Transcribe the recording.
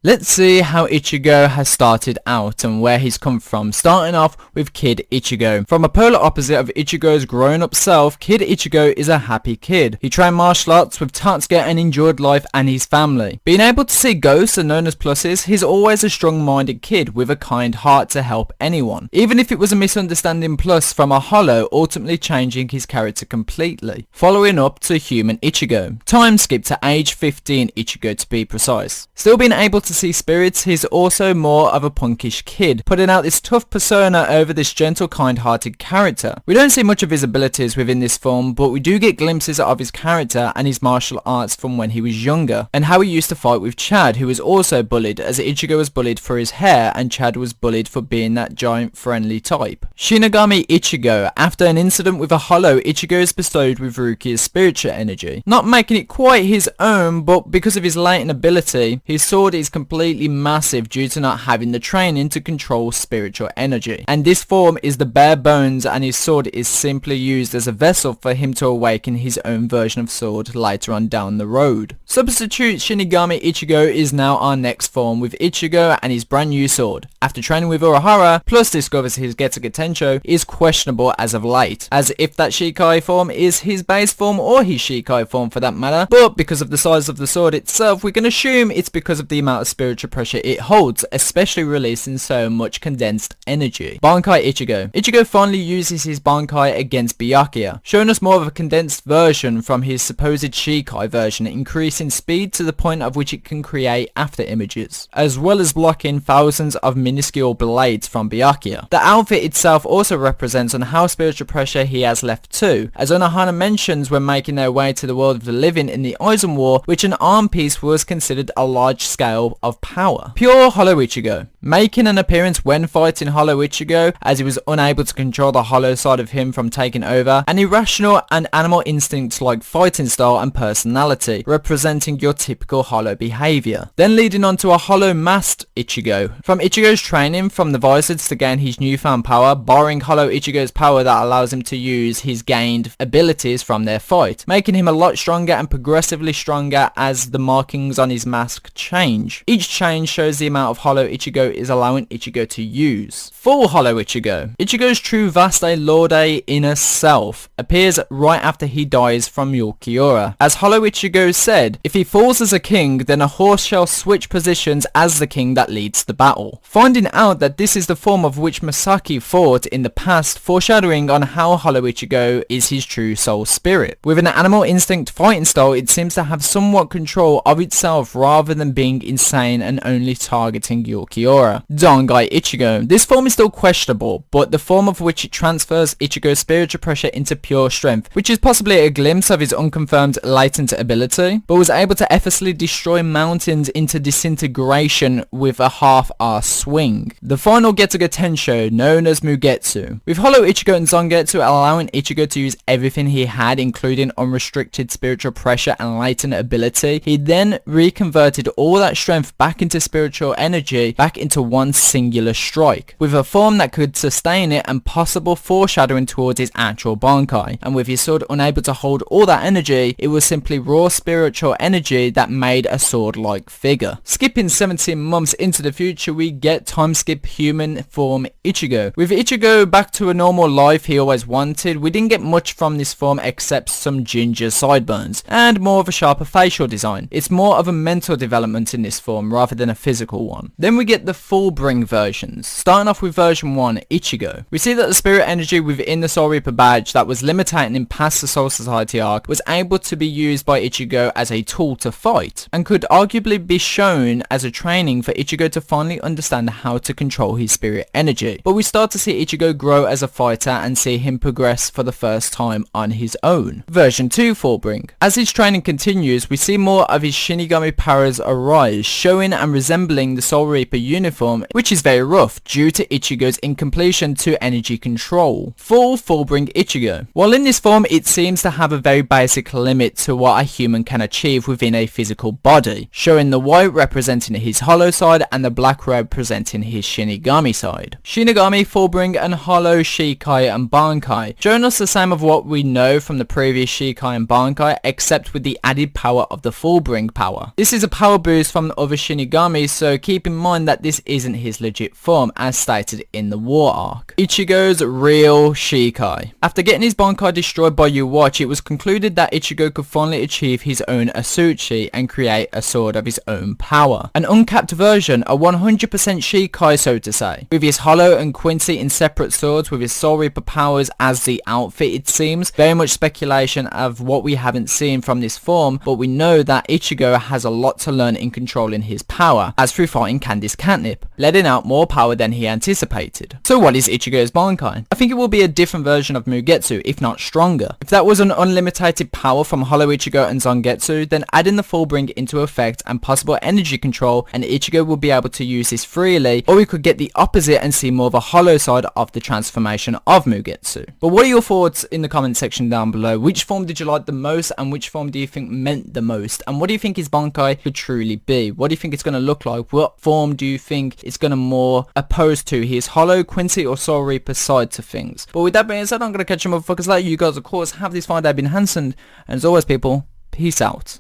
Let's see how Ichigo has started out and where he's come from, starting off with Kid Ichigo. From a polar opposite of Ichigo's grown-up self, Kid Ichigo is a happy kid. He trained martial arts with Tatsuki and enjoyed life and his family. Being able to see ghosts are known as pluses, he's always a strong-minded kid with a kind heart to help anyone. Even if it was a misunderstanding plus from a hollow, ultimately changing his character completely. Following up to human Ichigo. Time skip to age 15 Ichigo to be precise. Still being able to see spirits, he's also more of a punkish kid, putting out this tough persona over this gentle, kind-hearted character. We don't see much of his abilities within this film, but we do get glimpses of his character and his martial arts from when he was younger, and how he used to fight with Chad, who was also bullied, as Ichigo was bullied for his hair and Chad was bullied for being that giant friendly type. Shinigami Ichigo. After an incident with a hollow, Ichigo is bestowed with Rukia's spiritual energy, not making it quite his own, but because of his latent ability, his sword is completely massive due to not having the training to control spiritual energy. And this form is the bare bones, and his sword is simply used as a vessel for him to awaken his own version of sword later on down the road. Substitute Shinigami Ichigo is now our next form, with Ichigo and his brand new sword. After training with Urahara, plus discovers his Getsuga Tensho is questionable as of late, as if that Shikai form is his base form or his Shikai form for that matter, but because of the size of the sword itself, we can assume it's because of the amount of spiritual pressure it holds, especially releasing so much condensed energy. Bankai Ichigo. Ichigo finally uses his Bankai against Byakuya, showing us more of a condensed version from his supposed Shikai version, increasing speed to the point of which it can create after images, as well as blocking thousands of minuscule blades from Byakuya. The outfit itself also represents on how spiritual pressure he has left too, as Unohana mentions when making their way to the world of the living in the Aizen War, which an arm piece was considered a large scale of power. Pure Hollow Ichigo. Making an appearance when fighting Hollow Ichigo, as he was unable to control the hollow side of him from taking over, an irrational and animal instincts like fighting style and personality, representing your typical hollow behaviour. Then leading on to a hollow masked Ichigo. From Ichigo's training from the Visors to gain his newfound power, borrowing Hollow Ichigo's power that allows him to use his gained abilities from their fight, making him a lot stronger and progressively stronger as the markings on his mask change. Each change shows the amount of Hollow Ichigo is allowing Ichigo to use. Full Hollow Ichigo. Ichigo's true Vaste Lorde inner self appears right after he dies from Ulquiorra. As Hollow Ichigo said, if he falls as a king, then a horse shall switch positions as the king that leads the battle. Finding out that this is the form of which Masaki fought in the past, foreshadowing on how Hollow Ichigo is his true soul spirit. With an animal instinct fighting style, it seems to have somewhat control of itself rather than being insane and only targeting Ulquiorra. Bankai Ichigo. This form is still questionable, but the form of which it transfers Ichigo's spiritual pressure into pure strength, which is possibly a glimpse of his unconfirmed latent ability, but was able to effortlessly destroy mountains into disintegration with a half-arse swing. The final Getsuga Tensho, known as Mugetsu. With Hollow Ichigo and Zangetsu allowing Ichigo to use everything he had, including unrestricted spiritual pressure and latent ability, he then reconverted all that strength back into spiritual energy, back into one singular strike, with a form that could sustain it and possible foreshadowing towards his actual Bankai. And with his sword unable to hold all that energy, it was simply raw spiritual energy that made a sword-like figure. Skipping 17 months into the future, we get time skip human form Ichigo. With Ichigo back to a normal life he always wanted, we didn't get much from this form except some ginger sideburns, and more of a sharper facial design. It's more of a mental development in this form rather than a physical one. Then we get the Fullbring versions. Starting off with version 1, Ichigo. We see that the spirit energy within the Soul Reaper badge that was limiting in past the Soul Society arc was able to be used by Ichigo as a tool to fight, and could arguably be shown as a training for Ichigo to finally understand how to control his spirit energy. But we start to see Ichigo grow as a fighter and see him progress for the first time on his own. Version 2, Fullbring. As his training continues, we see more of his Shinigami powers arise, showing and resembling the Soul Reaper uniform form, which is very rough due to Ichigo's incompletion to energy control. Full-bring Ichigo. While in this form it seems to have a very basic limit to what a human can achieve within a physical body, showing the white representing his hollow side and the black representing his Shinigami side. Shinigami, full-bring and hollow Shikai and Bankai, showing us the same of what we know from the previous Shikai and Bankai, except with the added power of the full-bring power. This is a power boost from the other Shinigami, so keep in mind that this isn't his legit form as stated in the war arc. Ichigo's real Shikai. After getting his Bankai destroyed by Watch, it was concluded that Ichigo could finally achieve his own Asuchi and create a sword of his own power. An uncapped version, a 100% Shikai so to say, with his Hollow and Quincy in separate swords with his Soul Reaper powers as the outfit it seems. Very much speculation of what we haven't seen from this form, but we know that Ichigo has a lot to learn in controlling his power, as through fighting Candice Catnip, letting out more power than he anticipated. So what is Ichigo's Bankai? I think it will be a different version of Mugetsu, if not stronger. If that was an unlimited power from Hollow Ichigo and Zangetsu, then adding the full-bring into effect and possible energy control, and Ichigo will be able to use this freely, or we could get the opposite and see more of a hollow side of the transformation of Mugetsu. But what are your thoughts in the comment section down below? Which form did you like the most, and which form do you think meant the most? And what do you think his Bankai could truly be? What do you think it's going to look like? What form do you think it's going to more oppose to his Hollow, Quincy or Soul Reaper side to things? But with that being said, I'm going to catch you motherfuckers later. You guys of course have this fine day been Hansen, and as always people, peace out.